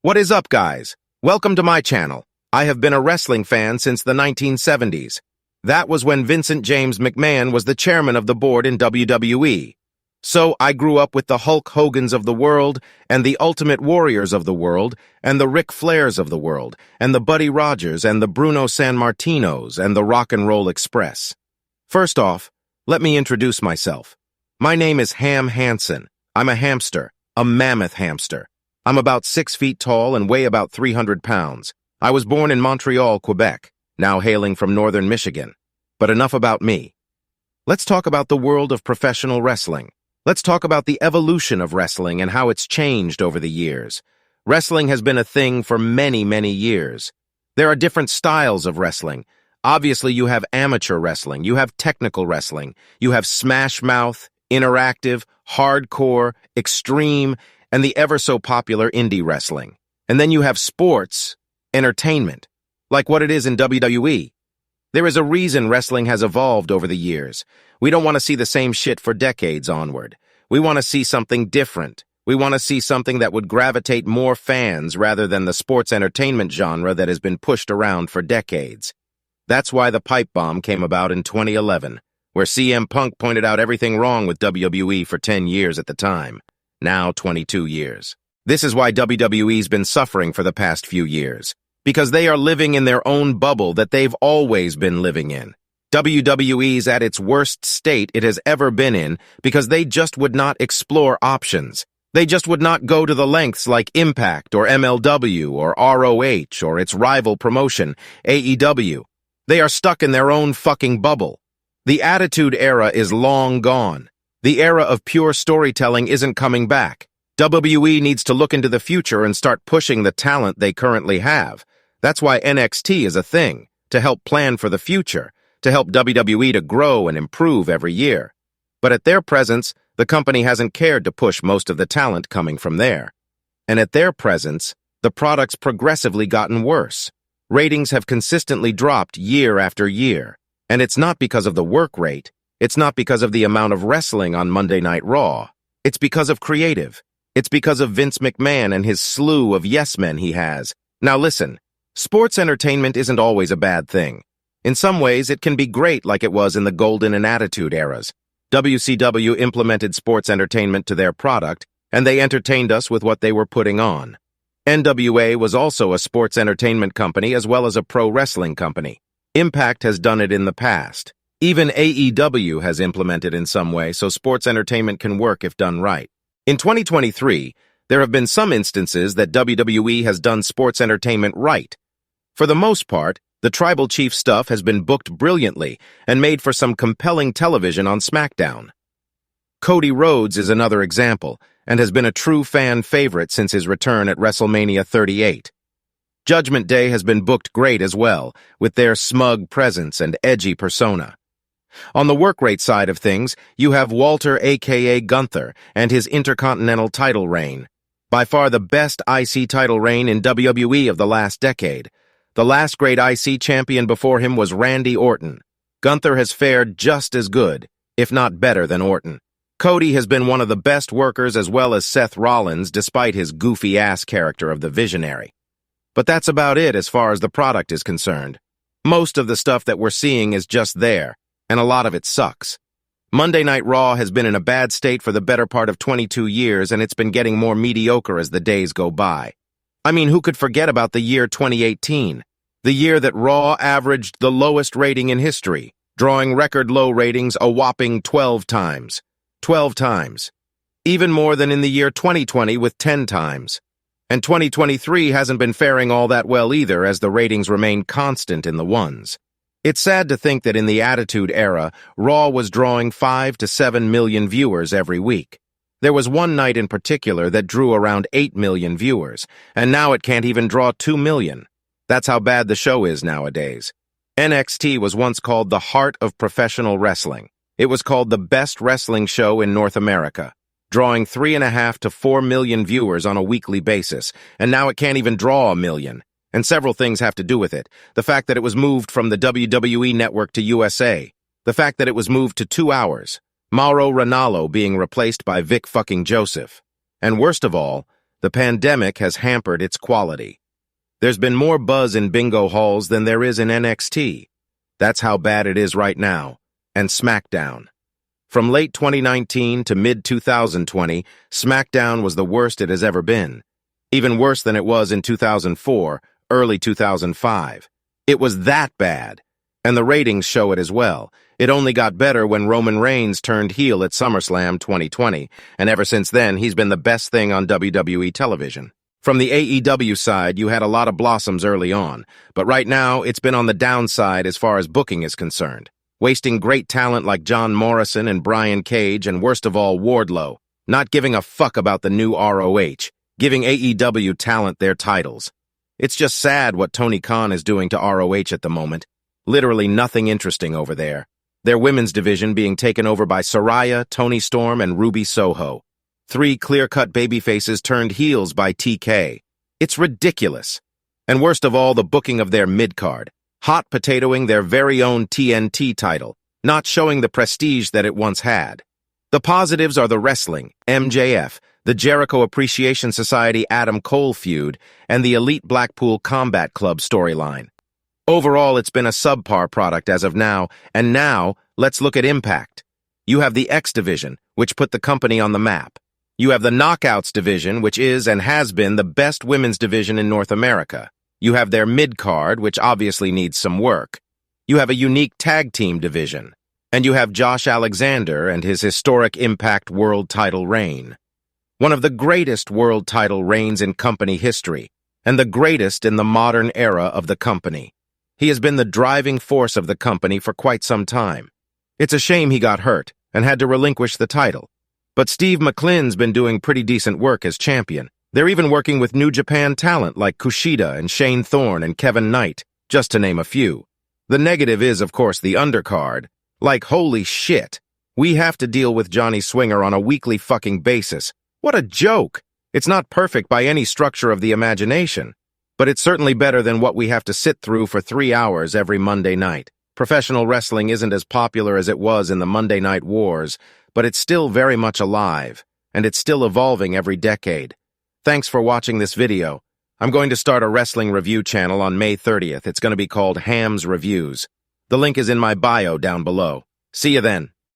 What is up, guys? Welcome to my channel. I have been a wrestling fan since the 1970s. That was when Vincent James McMahon was the chairman of the board in WWE. So I grew up with the Hulk Hogans of the world, and the Ultimate Warriors of the world, and the Ric Flairs of the world, and the Buddy Rogers, and the Bruno Sammartinos, and the Rock and Roll Express. First off, let me introduce myself. My name is Ham Hansen. I'm a hamster, a mammoth hamster. I'm about 6 feet tall and weigh about 300 pounds. I was born in Montreal, Quebec, now hailing from northern Michigan. But enough about me. Let's talk about the world of professional wrestling. Let's talk about the evolution of wrestling and how it's changed over the years. Wrestling has been a thing for many, many years. There are different styles of wrestling. Obviously, you have amateur wrestling, you have technical wrestling, you have smash mouth, interactive, hardcore, extreme, and the ever-so-popular indie wrestling. And then you have sports, entertainment, like what it is in WWE. There is a reason wrestling has evolved over the years. We don't want to see the same shit for decades onward. We want to see something different. We want to see something that would gravitate more fans rather than the sports entertainment genre that has been pushed around for decades. That's why the pipe bomb came about in 2011, where CM Punk pointed out everything wrong with WWE for 10 years at the time. Now 22 years. This is why WWE's been suffering for the past few years, because they are living in their own bubble that they've always been living in. WWE's at its worst state it has ever been in because they just would not explore options. They just would not go to the lengths like Impact or MLW or ROH or its rival promotion, AEW. They are stuck in their own fucking bubble. The Attitude Era is long gone. The era of pure storytelling isn't coming back. WWE needs to look into the future and start pushing the talent they currently have. That's why NXT is a thing, to help plan for the future, to help WWE to grow and improve every year. But at their presence, the company hasn't cared to push most of the talent coming from there. And at their presence, the product's progressively gotten worse. Ratings have consistently dropped year after year. And it's not because of the work rate. It's not because of the amount of wrestling on Monday Night Raw. It's because of creative. It's because of Vince McMahon and his slew of yes-men he has. Now listen, sports entertainment isn't always a bad thing. In some ways, it can be great like it was in the Golden and Attitude eras. WCW implemented sports entertainment to their product, and they entertained us with what they were putting on. NWA was also a sports entertainment company as well as a pro wrestling company. Impact has done it in the past. Even AEW has implemented in some way, so sports entertainment can work if done right. In 2023, there have been some instances that WWE has done sports entertainment right. For the most part, the Tribal Chief stuff has been booked brilliantly and made for some compelling television on SmackDown. Cody Rhodes is another example, and has been a true fan favorite since his return at WrestleMania 38. Judgment Day has been booked great as well, with their smug presence and edgy persona. On the work rate side of things, you have Walter aka Gunther and his Intercontinental title reign. By far the best IC title reign in WWE of the last decade. The last great IC champion before him was Randy Orton. Gunther has fared just as good, if not better than Orton. Cody has been one of the best workers as well as Seth Rollins despite his goofy-ass character of the Visionary. But that's about it as far as the product is concerned. Most of the stuff that we're seeing is just there, and a lot of it sucks. Monday Night Raw has been in a bad state for the better part of 22 years, and it's been getting more mediocre as the days go by. I mean, who could forget about the year 2018? The year that Raw averaged the lowest rating in history, drawing record low ratings a whopping 12 times. 12 times. Even more than in the year 2020 with 10 times. And 2023 hasn't been faring all that well either as the ratings remain constant in the ones. It's sad to think that in the Attitude Era, Raw was drawing 5 to 7 million viewers every week. There was one night in particular that drew around 8 million viewers, and now it can't even draw 2 million. That's how bad the show is nowadays. NXT was once called the heart of professional wrestling. It was called the best wrestling show in North America, drawing 3.5 to 4 million viewers on a weekly basis, and now it can't even draw 1 million. And several things have to do with it. The fact that it was moved from the WWE network to USA. The fact that it was moved to 2 hours. Mauro Ranallo being replaced by Vic fucking Joseph. And worst of all, The pandemic has hampered its quality. There's been more buzz in bingo halls than there is in NXT. That's how bad it is right now. And SmackDown. From late 2019 to mid-2020, SmackDown was the worst it has ever been. Even worse than it was in 2004, early 2005. It was that bad. And the ratings show it as well. It only got better when Roman Reigns turned heel at SummerSlam 2020, and ever since then, he's been the best thing on WWE television. From the AEW side, you had a lot of blossoms early on, but right now, it's been on the downside as far as booking is concerned. Wasting great talent like John Morrison and Brian Cage, and worst of all, Wardlow. Not giving a fuck about the new ROH. Giving AEW talent their titles. It's just sad what Tony Khan is doing to ROH at the moment. Literally nothing interesting over there. Their women's division being taken over by Saraya, Toni Storm, and Ruby Soho. 3 clear-cut babyfaces turned heels by TK. It's ridiculous. And worst of all, the booking of their mid-card. Hot potatoing their very own TNT title, not showing the prestige that it once had. The positives are the wrestling, MJF, the Jericho Appreciation Society Adam Cole feud, and the Elite Blackpool Combat Club storyline. Overall, it's been a subpar product as of now, and now, let's look at Impact. You have the X Division, which put the company on the map. You have the Knockouts Division, which is and has been the best women's division in North America. You have their mid-card, which obviously needs some work. You have a unique tag team division. And you have Josh Alexander and his historic Impact World title reign. One of the greatest world title reigns in company history, and the greatest in the modern era of the company. He has been the driving force of the company for quite some time. It's a shame he got hurt and had to relinquish the title. But Steve McLean's been doing pretty decent work as champion. They're even working with New Japan talent like Kushida and Shane Thorne and Kevin Knight, just to name a few. The negative is, of course, the undercard. Like, holy shit. We have to deal with Johnny Swinger on a weekly fucking basis. What a joke! It's not perfect by any structure of the imagination. But it's certainly better than what we have to sit through for 3 hours every Monday night. Professional wrestling isn't as popular as it was in the Monday Night Wars, but it's still very much alive, and it's still evolving every decade. Thanks for watching this video. I'm going to start a wrestling review channel on May 30th. It's going to be called Ham's Reviews. The link is in my bio down below. See you then.